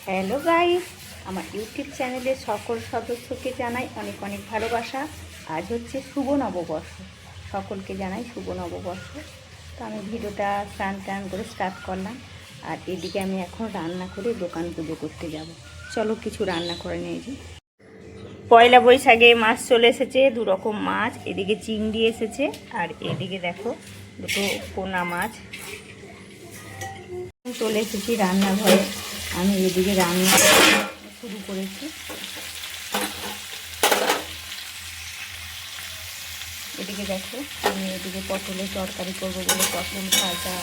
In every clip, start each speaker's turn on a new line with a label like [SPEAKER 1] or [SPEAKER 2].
[SPEAKER 1] Hello guys, আমার YouTube চ্যানেলের সকল সদস্যকে জানাই অনেক অনেক ভালোবাসা। আজ হচ্ছে শুভ নববর্ষ, সকলকে জানাই শুভ নববর্ষ। তো আমি ভিডিওটা স্নান টান করে স্টার্ট করলাম। আর এদিকে আমি এখন রান্না করে দোকান পুজো করতে যাব। চলো কিছু রান্না করে নিয়েছি। পয়লা বৈশাখে মাছ চলে এসেছে, 2 রকম মাছ। এদিকে চিংড়ি এসেছে আর এদিকে দেখো দুটো পোনা মাছ চলে এসেছি রান্নাঘরে। আমি এদিকে রান্না শুরু করেছি। এদিকে দেখো আমি এদিকে পটলের তরকারি করবো বলে পটল ভাজা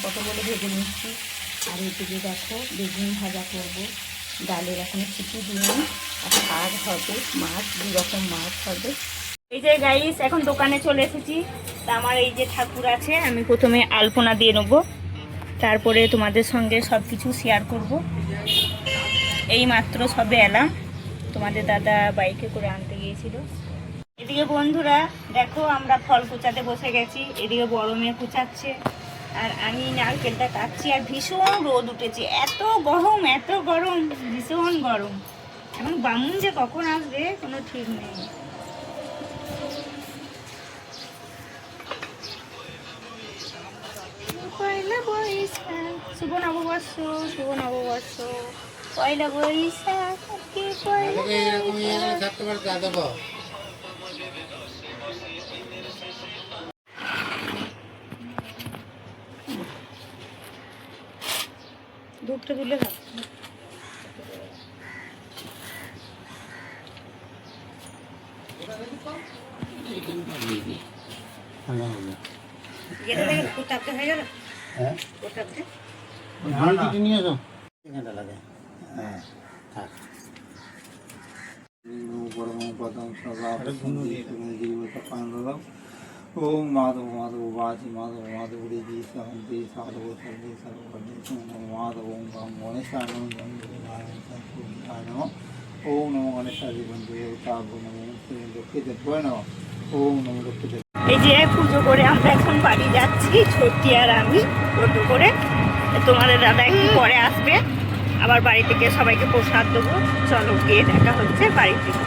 [SPEAKER 1] পটলগুলো ভেজে নিচ্ছি। আর এদিকে দেখো বেগুন ভাজা করব। ডালের এখনো সিটি দিইনি। আর শাক হবে, মাছ 2 রকম মাছ হবে। এই যে গাইস এখন দোকানে চলে এসেছি। তা আমার এই যে ঠাকুর আছে, আমি প্রথমে আলপনা দিয়ে নেবো, তারপরে তোমাদের সঙ্গে সব কিছু শেয়ার করব। এই মাত্র সবে এলাম, তোমাদের দাদা বাইকে করে আনতে গিয়েছিল। এদিকে বন্ধুরা দেখো আমরা ফল কুচাতে বসে গেছি। এদিকে বড় মেয়ে কুচাচ্ছে আর আমি নারকেলটা কাটছি। আর ভীষণ রোদ উঠেছে, এত গরম ভীষণ গরম। এখন বামুন যে কখন আসবে কোনো ঠিক নেই। পয়লা বৈশাখ, শুভ নববর্ষ, শুভ নববর্ষ, পয়লা বৈশাখ। দুধটা দিলে কোথাতে হয়ে গেল। হ্যাঁ কোথাতে নিয়ে যাও এখানটা লাগে। হ্যাঁ থাক ওম মাধব মাধব বাজি মাধব মাধব রেজি সহন্তি সাধব সর্বে সর্বপদে মাধব ওম গণেশায় নমঃ। ওম নমো গণেশায় বন্ধু তাবো নমো লক্ষ্মী দেবায় নমঃ। ওম নমো লক্ষ্মী দেব। এই যে পুজো করে আমরা এখন বাড়ি যাচ্ছি, ছোটি আর আমি টোটো করে। তোমাদের দাদা একটু পরে আসবে, আবার বাড়ি থেকে সবাইকে প্রসাদ দেবো। চলো গিয়ে দেখা হচ্ছে বাড়ি থেকে।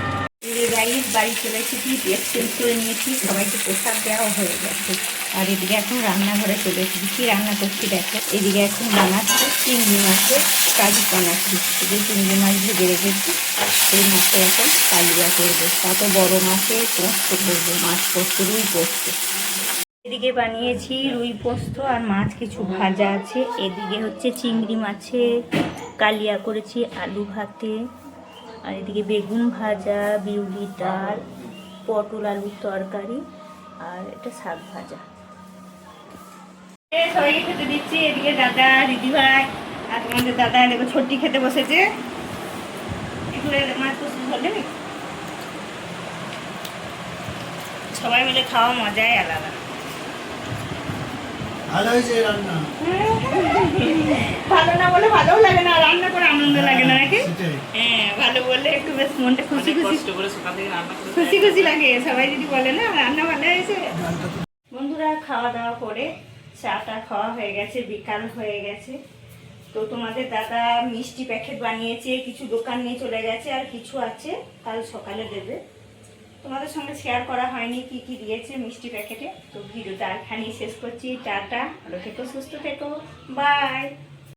[SPEAKER 1] বাড়ি চলে এসেছি, ড্রেস চেঞ্জ করে নিয়েছি, সবাইকে প্রসাদ দেওয়া হয়ে গেছে। আর এদিকে এখন রান্নাঘরে চলে এসেছি। কী রান্না করছি দেখো। এদিকে এখন বানাচ্ছি চিংড়ি মাছের কাজু বানাচ্ছি। যে চিংড়ি মাছ ভেজে রেখেছি, সেই মাছে এখন কালিয়া করবো। কত বড় মাছে পোস্ত করবো, মাছ পোস্ত, রুই পোস্ত। এদিকে বানিয়েছি রুই পোস্ত আর মাছ কিছু ভাজা আছে। এদিকে হচ্ছে চিংড়ি মাছে কালিয়া করেছি আলু ভাতে। আর এদিকে বেগুন ভাজা, বিউলি ডাল, পটল আলুর তরকারি আর এটা শাক ভাজা। সবাইকে খেতে দিচ্ছি। এদিকে দাদা, দিদিভাই আর তোমাদের দাদা এদিকে ছোট্টি খেতে বসেছে। মাছ তো হলে সবাই মিলে খাওয়া মজাই আলাদা। ভালো হয়েছে রান্না। ভালো না বলে ভালোও লাগে না, রান্না করে আনন্দ লাগে না নাকি? হ্যাঁ ভালো বললে একটু বেশ মনটা খুশি খুশি লাগে। সবাই যদি বলে না রান্না ভালো হয়েছে। বন্ধুরা খাওয়া দাওয়া করে চাটা খাওয়া হয়ে গেছে, বিকাল হয়ে গেছে। তো তোমাদের দাদা মিষ্টি প্যাকেট বানিয়েছে, কিছু দোকান নিয়ে চলে গেছে আর কিছু আছে কাল সকালে দেবে। তোমাদের সঙ্গে শেয়ার করা হয়নি কি কি দিয়েছে মিষ্টি প্যাকেটে। তো ভিডিওটা এখানেই শেষ করছি। টাটা, ভালো থেকো, সুস্থ থেকো, বাই।